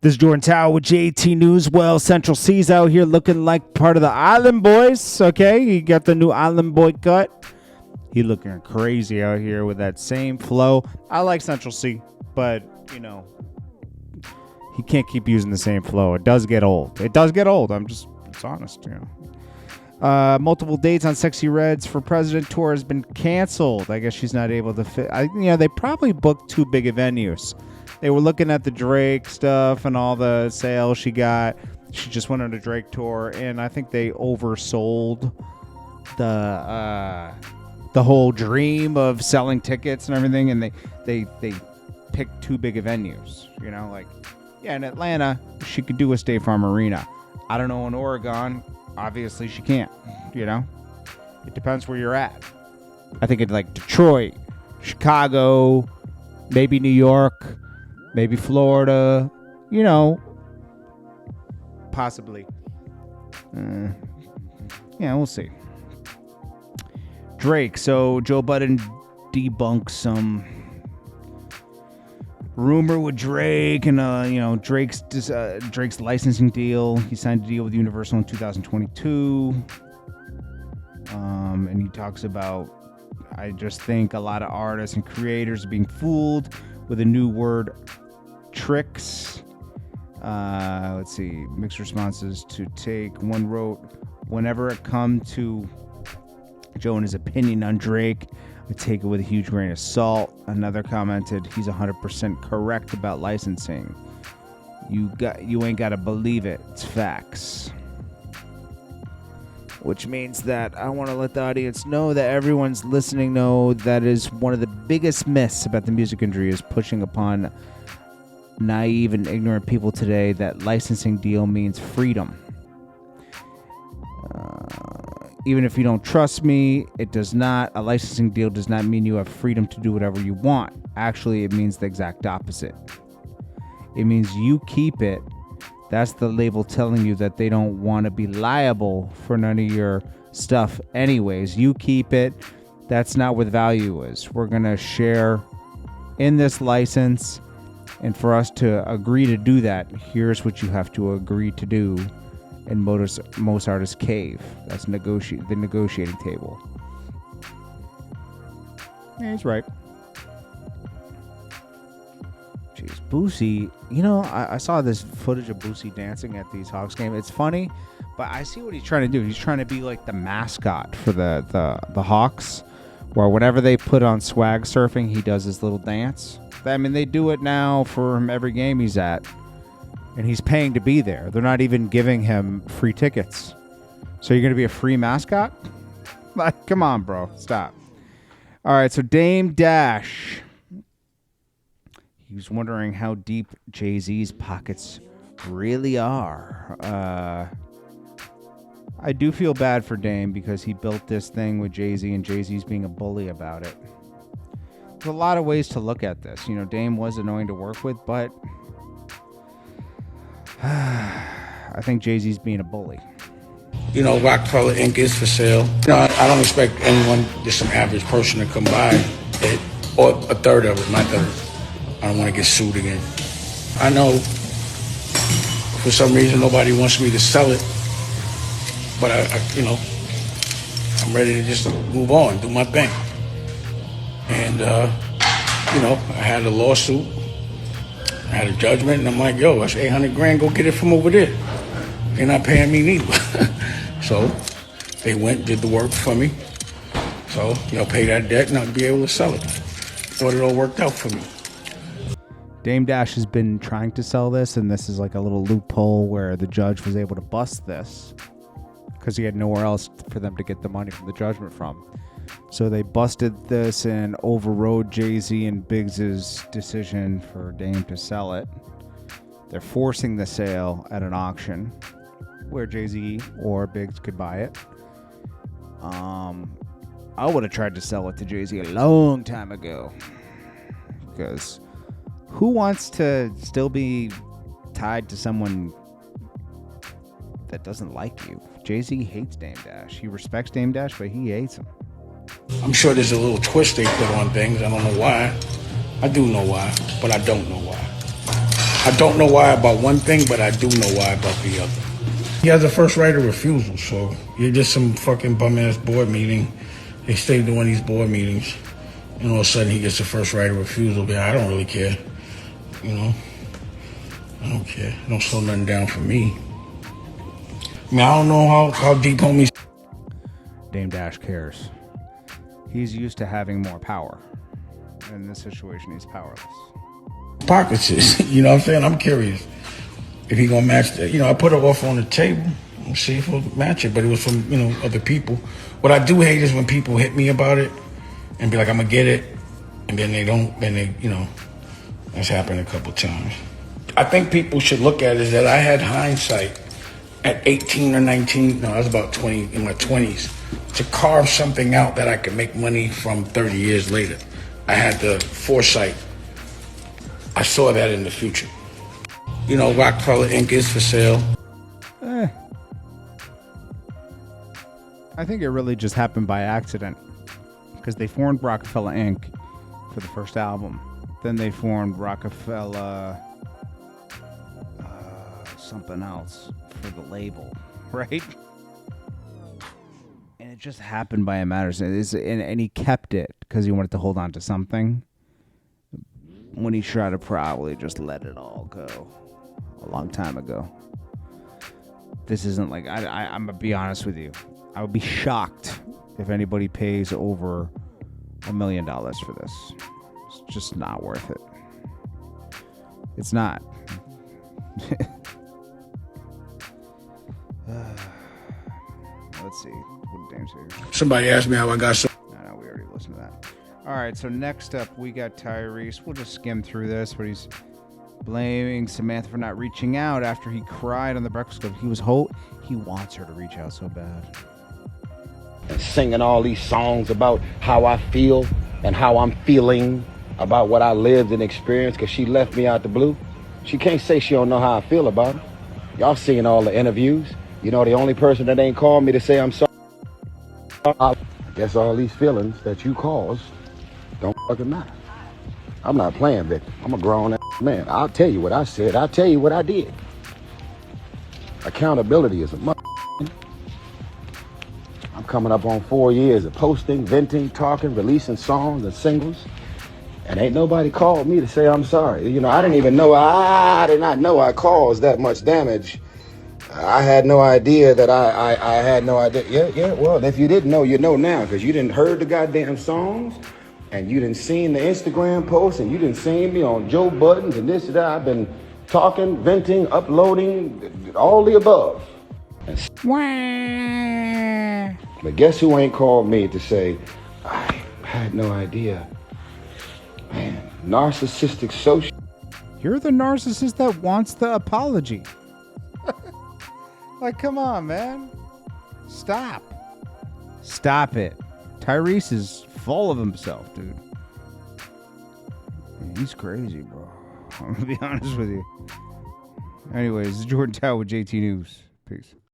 This is Jordan Tower with JT News. Well, Central C's out here looking like part of the Island Boys, okay? He got the new Island Boy cut. He looking crazy out here with that same flow. I like Central C, but, you know, he can't keep using the same flow. It does get old. It's honest, you know. Multiple dates on Sexy Red's for President tour has been canceled. I guess she's not able to fit. They probably booked too big of venues. They were looking at the Drake stuff and all the sales she got. She just went on a Drake tour, and I think they oversold the whole dream of selling tickets and everything, and they picked too big of venues. You know, like, yeah, in Atlanta, she could do a State Farm Arena. I don't know, in Oregon, obviously she can't, you know? It depends where you're at. I think it's like Detroit, Chicago, maybe New York, maybe Florida, you know, possibly. Yeah, we'll see. Drake. So Joe Budden debunks some rumor with Drake and Drake's licensing deal. He signed a deal with Universal in 2022. And he talks about, I just think a lot of artists and creators are being fooled with a new word, THNKS. Let's see. Mixed responses to take. One wrote, whenever it come to Joe and his opinion on Drake, I take it with a huge grain of salt. Another commented, he's 100% correct about licensing. You ain't got to believe it. It's facts. Which means that I want to let the audience know that everyone's listening know that is one of the biggest myths about the music industry is pushing upon naive and ignorant people today that licensing deal means freedom. Even if you don't trust me, it does not. A licensing deal does not mean you have freedom to do whatever you want. Actually, it means the exact opposite. It means you keep it. That's the label telling you that they don't want to be liable for none of your stuff anyways. You keep it. That's not what value is. We're going to share in this license. And for us to agree to do that, here's what you have to agree to do. And most artists cave. That's the negotiating table. Yeah, he's right. Jeez, Boosie. You know, I saw this footage of Boosie dancing at these Hawks games. It's funny, but I see what he's trying to do. He's trying to be like the mascot for the Hawks, where whenever they put on swag surfing, he does his little dance. I mean, they do it now for him every game he's at. And he's paying to be there. They're not even giving him free tickets. So you're going to be a free mascot? Like, come on, bro. Stop. All right, so Dame Dash. He was wondering how deep Jay-Z's pockets really are. I do feel bad for Dame because he built this thing with Jay-Z and Jay-Z's being a bully about it. There's a lot of ways to look at this. You know, Dame was annoying to work with, but I think Jay-Z's being a bully. You know, Roc-A-Fella ink is for sale. You know, I don't expect anyone, just some average person, to come by it, or a third of it, my third. I don't want to get sued again. I know for some reason nobody wants me to sell it, but I'm ready to just move on, do my thing. And, I had a lawsuit. I had a judgment, and I'm like, yo, that's $800,000. Go get it from over there. They're not paying me neither. So they went, did the work for me. So, pay that debt, and I'll be able to sell it. Thought it all worked out for me. Dame Dash has been trying to sell this, and this is like a little loophole where the judge was able to bust this because he had nowhere else for them to get the money from the judgment from. So they busted this and overrode Jay-Z and Biggs' decision for Dame to sell it. They're forcing the sale at an auction where Jay-Z or Biggs could buy it. I would have tried to sell it to Jay-Z a long time ago. Because who wants to still be tied to someone that doesn't like you? Jay-Z hates Dame Dash. He respects Dame Dash, but he hates him. I'm sure there's a little twist they put on things. I don't know why. I do know why, but I don't know why. I don't know why about one thing, but I do know why about the other. He has a first right of refusal, so you're just some fucking bum-ass board meeting. They stay doing these board meetings, and all of a sudden he gets a first right of refusal. But I don't really care, you know. I don't care. Don't slow nothing down for me. I mean, I don't know how deep homies. Dame Dash cares. He's used to having more power. In this situation, he's powerless. Pockets is, you know what I'm saying? I'm curious if he gonna match that. You know, I put it off on the table. We'll see if he'll match it, but it was from, you know, other people. What I do hate is when people hit me about it and be like, I'm gonna get it, and then they don't, then they, you know, that's happened a couple times. I think people should look at it as that I had hindsight at 18 or 19, no, I was about 20, in my 20s, to carve something out that I could make money from 30 years later. I had the foresight. I saw that in the future. You know, Roc-A-Fella Inc. is for sale. I think it really just happened by accident, because they formed Roc-A-Fella Inc. for the first album. Then they formed Roc-A-Fella something else for the label, right? And it just happened by a matter of, and he kept it because he wanted to hold on to something when he should have probably just let it all go a long time ago. This isn't like, I'm gonna be honest with you, I would be shocked if anybody pays over $1 million for this. It's just not worth it. It's not. Let's see. What did Dame say? Somebody asked me how I got so. No, we already listened to that. All right, so next up we got Tyrese. We'll just skim through this, but he's blaming Samantha for not reaching out after he cried on the Breakfast Club. He wants her to reach out so bad. And singing all these songs about how I feel and how I'm feeling about what I lived and experienced because she left me out the blue. She can't say she don't know how I feel about it. Y'all seen all the interviews. You know, the only person that ain't called me to say I'm sorry. I guess all these feelings that you caused don't fucking matter. I'm not playing victim. I'm a grown ass man. I'll tell you what I said. I'll tell you what I did. Accountability is a mother. I'm coming up on 4 years of posting, venting, talking, releasing songs and singles. And ain't nobody called me to say I'm sorry. You know, I didn't even know, I did not know I caused that much damage. I had no idea that I had no idea. Yeah, well, if you didn't know, you know now, because you didn't heard the goddamn songs, and you didn't seen the Instagram posts, and you didn't see me on Joe Budden's and this and that. I've been talking, venting, uploading, all the above. But guess who ain't called me to say, I had no idea. Man, narcissistic social. You're the narcissist that wants the apology. Like, come on, man. Stop it. Tyrese is full of himself, dude. He's crazy, bro. I'm gonna be honest with you. Anyways, Jordan Tower with JT News. Peace.